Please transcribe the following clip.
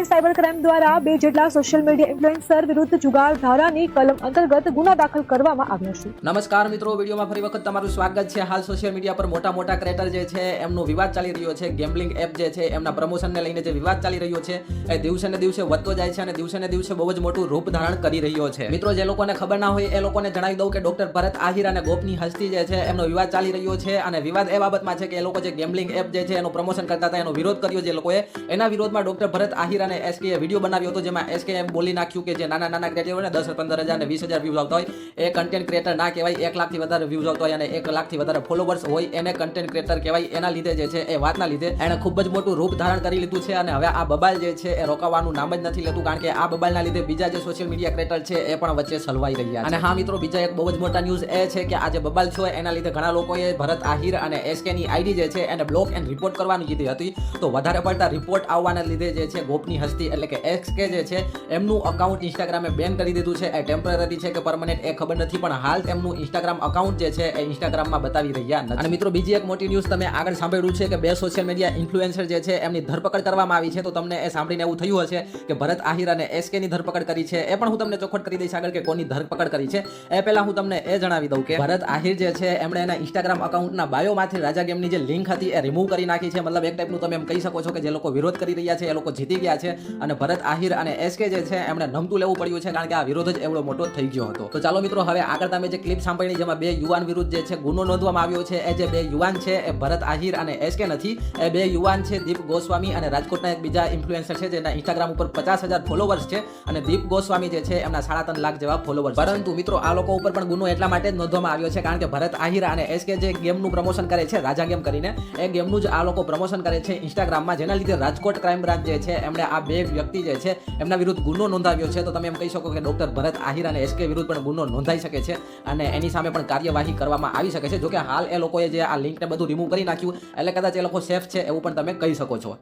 And cyber crime દ્વારા 2 જેટલા social media influencer વિરુદ્ધ જુગાર ધારાની કલમ અંતર્ગત ગુનો દાખલ કરવામાં આવ્યો છે। નમસ્કાર મિત્રો, વિડીયોમાં ફરી વખત તમારું સ્વાગત છે। હાલ સોશિયલ મીડિયા પર મોટા ક્રિએટર જે છે એમનો વિવાદ ચાલી રહ્યો છે। ગેમ્બલિંગ એપ જે છે એમના પ્રમોશનને લઈને જે વિવાદ ચાલી રહ્યો છે એ દિવસે ને દિવસે વધતો જાય છે અને દિવસે ને દિવસે બહુ જ મોટું રૂપ ધારણ કરી રહ્યો છે। મિત્રો, જે લોકોને ખબર ના હોય એ લોકોને જણાવી દઉં કે ડોક્ટર ભરત આહિર અને ગોપની હસ્તી જે છે એમનો વિવાદ ચાલી રહ્યો છે અને વિવાદ એ બાબતમાં છે કે એ લોકો જે ગેમ્બલિંગ એપ જે છે એનું પ્રમોશન કરતા હતા એનો વિરોધ કર્યો જે લોકોએ। એના વિરોધમાં ડોક્ટર ભરત આહિર અને એસકે વિડીયો બનાવ્યો હતો જેમાં એસકે એમ બોલી નાખ્યું કે જે નાના ક્રિએટર હોય ને 10-15,000 અને 20,000 વ્યૂઝ આવતા હોય એ કન્ટેન્ટ ક્રિએટર ના કહેવાય। 1 લાખથી વધારે વ્યૂઝ આવતા હોય અને 1 લાખથી વધારે ફોલોવર્સ હોય એને કન્ટેન્ટ ક્રિએટર કહેવાય। એના લીધે જે છે એ વાતના લીધે એણે ખૂબ જ મોટું રૂપ ધારણ કરી લીધું છે અને હવે આ બબાલ જે છે એ રોકાવાનું નામ જ નથી લેતું, કારણ કે આ બબાલના લીધે બીજા જે સોશિયલ મીડિયા ક્રિએટર છે એ પણ વચ્ચે સલવાઈ રહ્યા છે। અને હા મિત્રો, બીજા એક બહુ જ મોટા ન્યૂઝ એ છે કે આ જે બબાલ છે એના લીધે ઘણા લોકોએ ભરત આહિર અને એસકે ની આઈડી જે છે એને બ્લોક એન્ડ રિપોર્ટ કરવાની કીધી હતી। તો વધારે પડતા રિપોર્ટ આવવાના લીધે જે છે ગોપની હસ્તી એટલે કે એસકે જે છે એમનું અકાઉન્ટ ઇન્સ્ટાગ્રામે બેન કરી દીધું છે। એ ટેમ્પરરી છે કે પરમનન્ટ એ ખબર નથી, પણ હાલ તેમનું ઇન્સ્ટાગ્રામ અકાઉન્ટ જે છે એ ઇન્સ્ટાગ્રામમાં બતાવી રહ્યા નથી। અને મિત્રો, બીજી એક મોટી ન્યૂઝ તમે આગળ સાંભળ્યું છે કે 2 સોશિયલ મીડિયા ઇન્ફ્લુએન્સર જે છે એમની ધરપકડ કરવામાં આવી છે। તો તમને એ સાંભળીને એવું થયું હશે કે ભરત આહિર અને એસકે ની ધરપકડ કરી છે। એ પણ હું તમને ચોખવટ કરી દઈશ આગળ કે કોની ધરપકડ કરી છે। એ પહેલા હું તમને એ જણાવી દઉં કે ભરત આહિર જે છે એમણે એના ઇન્સ્ટાગ્રામ અકાઉન્ટના બાયોમાંથી રાજા ગેમની જે લિંક હતી એ રિમૂવ કરી નાખી છે। મતલબ એક ટાઈપનું તમે એમ કહી શકો છો કે જે લોકો વિરોધ કરી રહ્યા છે એ લોકો જીતી ગયા છે અને ભરત આહિર અને એસકે જે છે એમણે નમતું લેવું પડ્યું છે, કારણ કે આ વિરોધ જ એવડો મોટો થઈ ગયો હતો। તો ચાલો મિત્રો, હવે આગળ તમે જે ક્લિપ સાંભળી જેમાં 2 યુવાન વિરુદ્ધ જે છે ગુનો નોંધવામાં આવ્યો છે, એ જે 2 યુવાન છે એ ભરત આહિર અને એસકે નથી, એ 2 યુવાન છે દીપ ગોસ્વામી અને રાજકોટના એક બીજા ઇન્ફ્લુએન્સર છે જેના ઇન્સ્ટાગ્રામ ઉપર 50,000 ફોલોવર્સ છે અને દીપ ગોસ્વામી જે છે એમના 3.5 લાખ જેવા ફોલોવર્સ। પરંતુ મિત્રો, આ લોકો ઉપર પણ ગુનો એટલા માટે જ નોંધવામાં આવ્યો છે કારણ કે ભરત આહિર અને એસકે જે ગેમનું પ્રમોશન કરે છે રાજા ગેમ કરીને, એ ગેમનું જ આ લોકો પ્રમોશન કરે છે ઇન્સ્ટાગ્રામમાં, જેના લીધે રાજકોટ ક્રાઇમ બ્રાન્ચ જે છે એમણે આ 2 વ્યક્તિ જે છે એમના વિરુદ્ધ ગુનો નોંધાવ્યો છે। તો તમે એમ કહી શકો કે ડોક્ટર ભરત આહિર અને એસકે વિરુદ્ધ પણ ગુનો નોંધાઈ શકે છે અને એની સામે પણ કાર્યવાહી કરવામાં આવી શકે છે। જો કે હાલ એ લોકોએ જે આ લિંકને બધું રિમૂવ કરી નાખ્યું એટલે કદાચ એ લોકો સેફ છે એવું પણ તમે કહી શકો છો।